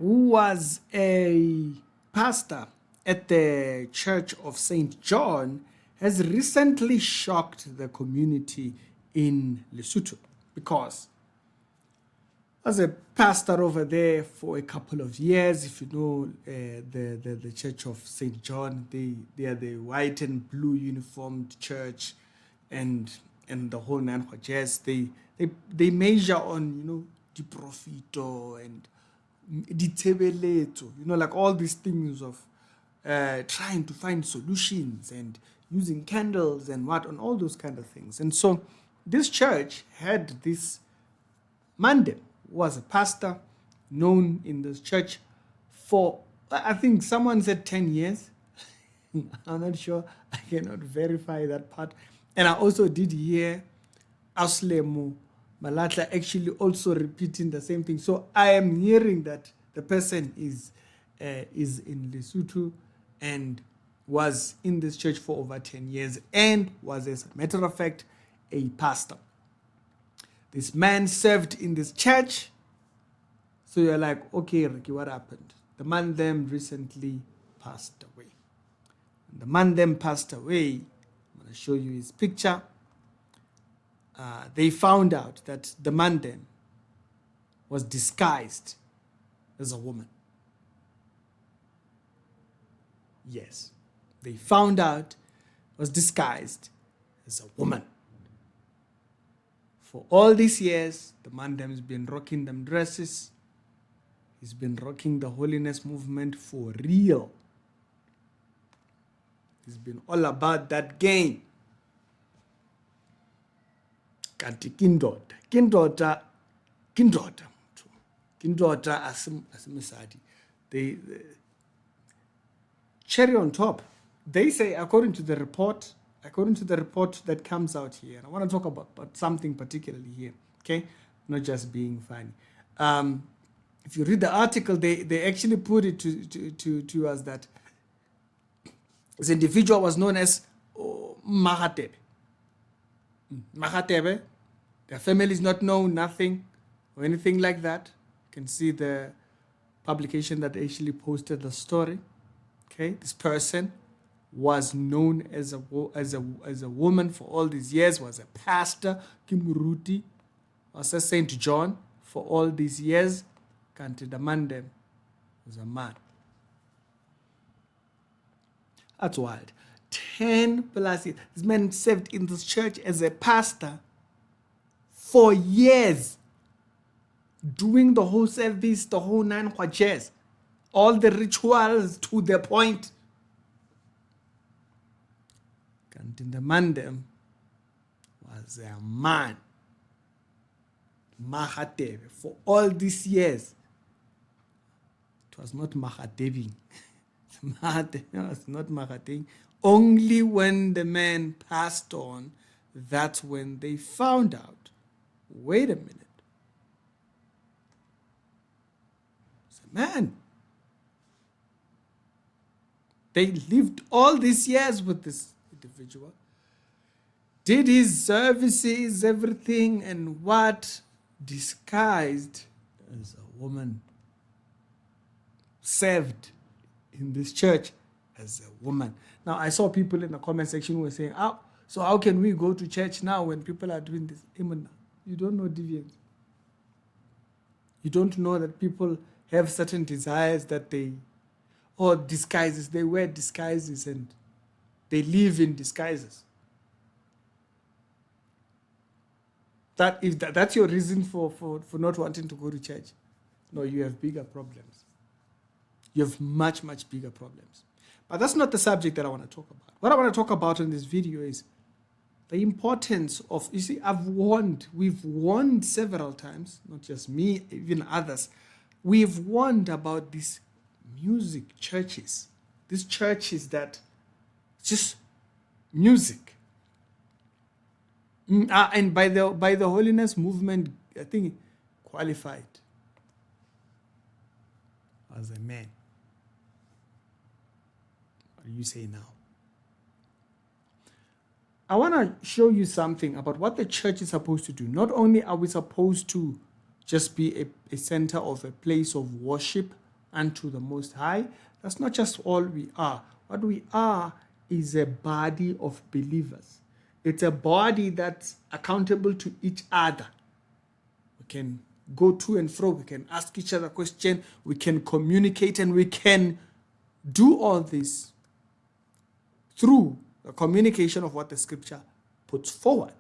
who was a pastor at the Church of St. John, has recently shocked the community in Lesotho because as a pastor over there for a couple of years, if you know the Church of St. John, they are the white and blue uniformed church, and the whole nine jazz. They measure on the profito and the tebeleto, like all these things of trying to find solutions and using candles and on all those kind of things. And so this church had this Monday was a pastor known in this church for, I think someone said 10 years. I'm not sure. I cannot verify that part. And I also did hear Aslemu Malatla actually also repeating the same thing. So I am hearing that the person is in Lesotho and was in this church for over 10 years and was, as a matter of fact, a pastor. This man served in this church. So you're like, okay, Ricky, what happened? The man then recently passed away. When the man then passed away, I'm going to show you his picture. They found out that the man then was disguised as a woman. Yes, they found out was disguised as a woman. For all these years, the man them has been rocking them dresses. He's been rocking the holiness movement for real. He's been all about that game. Kanti kindota asimisadi. The cherry on top. They say, according to the report that comes out here, and I want to talk about something particularly here, okay? Not just being funny. If you read the article, they actually put it to us that this individual was known as Mahatebe. Mahatebe. Their family is not known, nothing, or anything like that. You can see the publication that actually posted the story. Okay, this person was known as a woman for all these years, was a pastor, Kimuruti, was a St. John for all these years. Kanti the man them was a man. That's wild. 10 plus years. This man served in this church as a pastor for years, doing the whole service, the whole 9 kwajes, all the rituals to the point. Kanti the man them was a man. Mahatebe for all these years. It was not Mahateving. It was not Mahateving. Only when the man passed on, that's when they found out. Wait a minute. It's a man. They lived all these years with this individual. Did his services, everything, and what? Disguised as a woman. Served in this church as a woman. Now, I saw people in the comment section who were saying, so how can we go to church now when people are doing this? You don't know deviance. You don't know that people have certain desires that or disguises. They wear disguises and they live in disguises. That's your reason for not wanting to go to church. No, you have bigger problems. You have much, much bigger problems. But that's not the subject that I want to talk about. What I want to talk about in this video is the importance of, we've warned several times, not just me, even others. We've warned about these music churches. These churches that just music. And by the holiness movement, I think qualified as a man. What do you say now? I want to show you something about what the church is supposed to do. Not only are we supposed to just be a center of a place of worship unto the Most High. That's not just all we are. What we are is a body of believers. It's a body that's accountable to each other. We can go to and fro. We can ask each other questions. We can communicate, and we can do all this through the communication of what the scripture puts forward.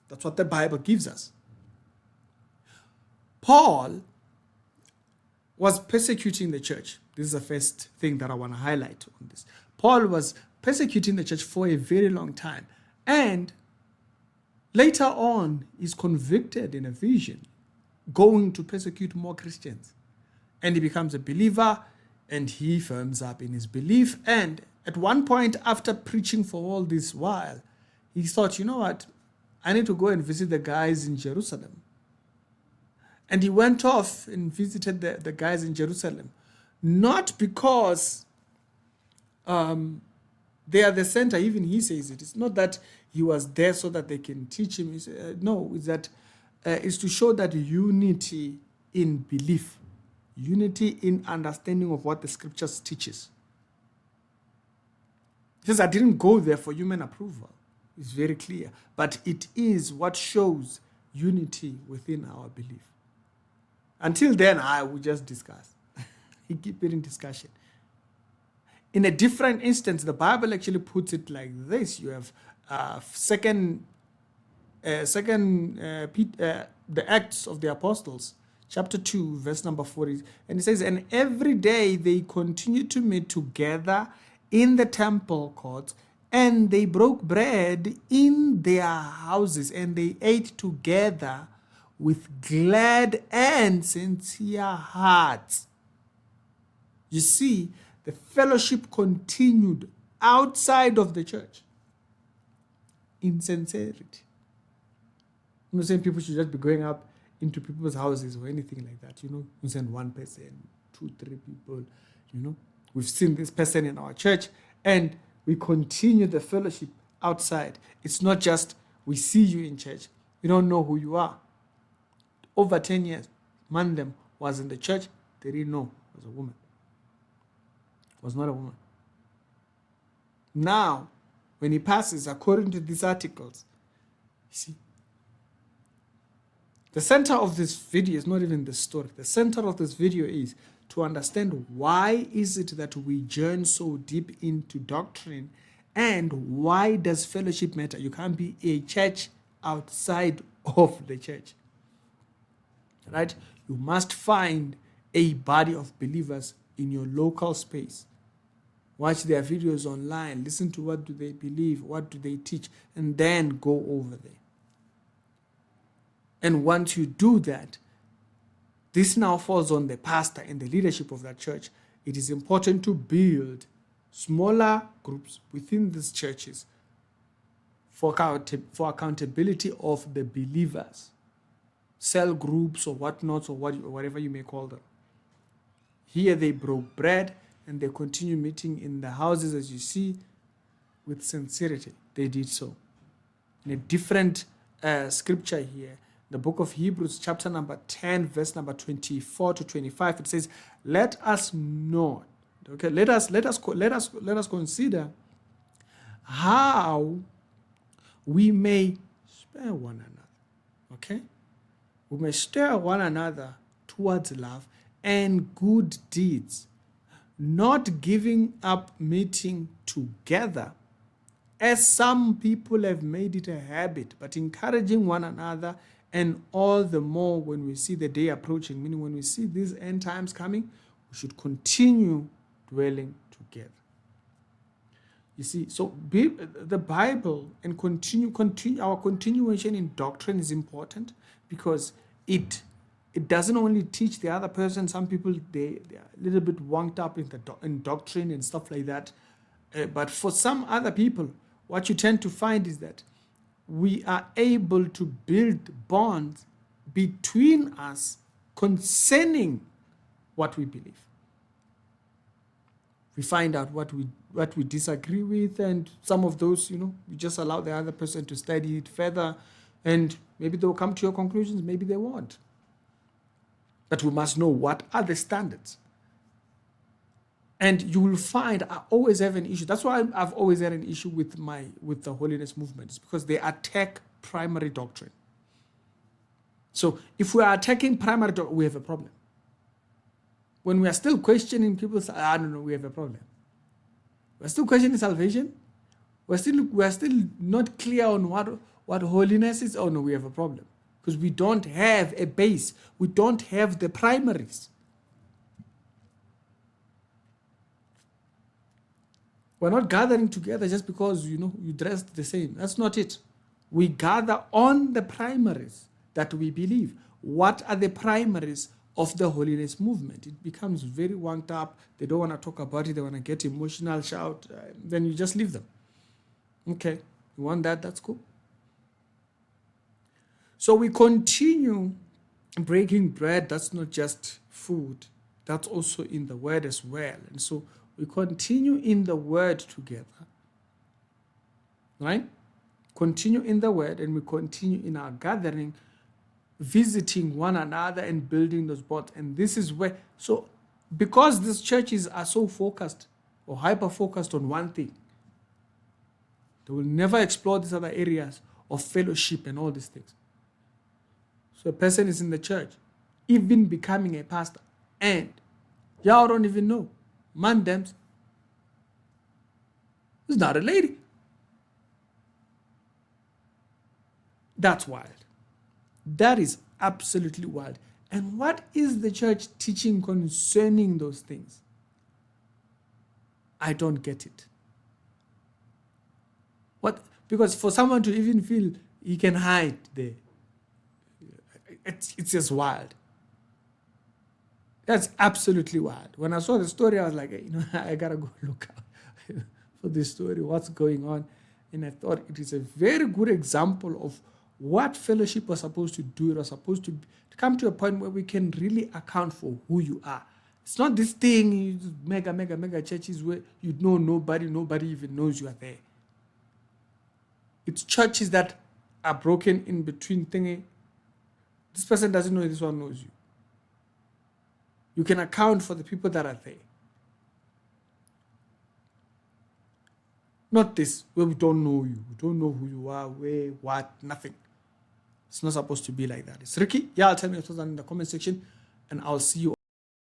That's what the Bible gives us. Paul was persecuting the church. This is the first thing that I want to highlight on this. Paul was persecuting the church for a very long time. And later on, he's convicted in a vision, going to persecute more Christians. And he becomes a believer, and he firms up in his belief. And at one point, after preaching for all this while, he thought, you know what? I need to go and visit the guys in Jerusalem. And he went off and visited the guys in Jerusalem. Not because they are the center, even he says it. It's not that he was there so that they can teach him. No, it's that it's to show that unity in belief, unity in understanding of what the scriptures teaches. He says, I didn't go there for human approval. It's very clear. But it is what shows unity within our belief. Until then, I will just discuss. He keep it in discussion. In a different instance, the Bible actually puts it like this. You have the Acts of the Apostles, chapter 2, verse number 40. And it says, and every day they continued to meet together in the temple courts, and they broke bread in their houses, and they ate together with glad and sincere hearts. You see, the fellowship continued outside of the church in sincerity. I'm not saying people should just be going up into people's houses or anything like that. You send one person, 2, 3 people. We've seen this person in our church, and we continue the fellowship outside. It's not just we see you in church. We don't know who you are. Over 10 years, Mandem was in the church. They didn't know it was a woman. It was not a woman. Now, when he passes, according to these articles, you see, the center of this video is not even the story. The center of this video is to understand why is it that we journey so deep into doctrine, and why does fellowship matter? You can't be a church outside of the church. Right? You must find a body of believers in your local space. Watch their videos online. Listen to what do they believe, what do they teach, and then go over there. And once you do that, this now falls on the pastor and the leadership of that church. It is important to build smaller groups within these churches for accountability of the believers. Cell groups or whatnot, or whatever you may call them. Here they broke bread, and they continue meeting in the houses, as you see, with sincerity. They did so. In a different scripture here, the book of Hebrews, chapter number 10, verse number 24 to 25, it says, "Let us know." Okay, let us consider how we may spare one another. Okay. We may stir one another towards love and good deeds, not giving up meeting together, as some people have made it a habit, but encouraging one another, and all the more when we see the day approaching, meaning when we see these end times coming, we should continue dwelling together. You see, so the Bible and our continuation in doctrine is important, because it doesn't only teach the other person. Some people, they are a little bit wonked up in doctrine and stuff like that. But for some other people, what you tend to find is that we are able to build bonds between us concerning what we believe. We find out what we disagree with, and some of those, we just allow the other person to study it further, and maybe they'll come to your conclusions, maybe they won't. But we must know what are the standards And you will find I always have an issue. That's why I've always had an issue with the holiness movement. It's because they attack primary doctrine. So if we are attacking primary doctrine, we have a problem. When we are still questioning people, I don't know, we have a problem. We're still questioning salvation. We're still not clear on what holiness is. Oh no, we have a problem. Because we don't have a base. We don't have the primaries. We're not gathering together just because you dressed the same. That's not it. We gather on the primaries that we believe. What are the primaries of the holiness movement? It becomes very wound up. They don't want to talk about it. They want to get emotional, shout. Then you just leave them. Okay, you want that? That's cool. So we continue breaking bread. That's not just food. That's also in the word as well. And so we continue in the word together. Right? Continue in the word, and we continue in our gathering, visiting one another and building those bonds. And this is where, so because these churches are so focused or hyper-focused on one thing, they will never explore these other areas of fellowship and all these things. So a person is in the church, even becoming a pastor, and y'all don't even know. Man, them, it's not a lady. That's wild. That is absolutely wild. And what is the church teaching concerning those things? I don't get it. What? Because for someone to even feel he can hide there, it's just wild. That's absolutely wild. When I saw the story, I was like, I gotta go look out for this story, what's going on. And I thought it is a very good example of what fellowship was supposed to do. It was supposed to come to a point where we can really account for who you are. It's not this thing, mega churches where you know nobody even knows you are there. It's churches that are broken in between thingy. This person doesn't know, this one knows you. You can account for the people that are there. Not this, where we don't know you. We don't know who you are, where, what, nothing. It's not supposed to be like that. It's Ricky. Yeah, tell me your thoughts in the comment section, and I'll see you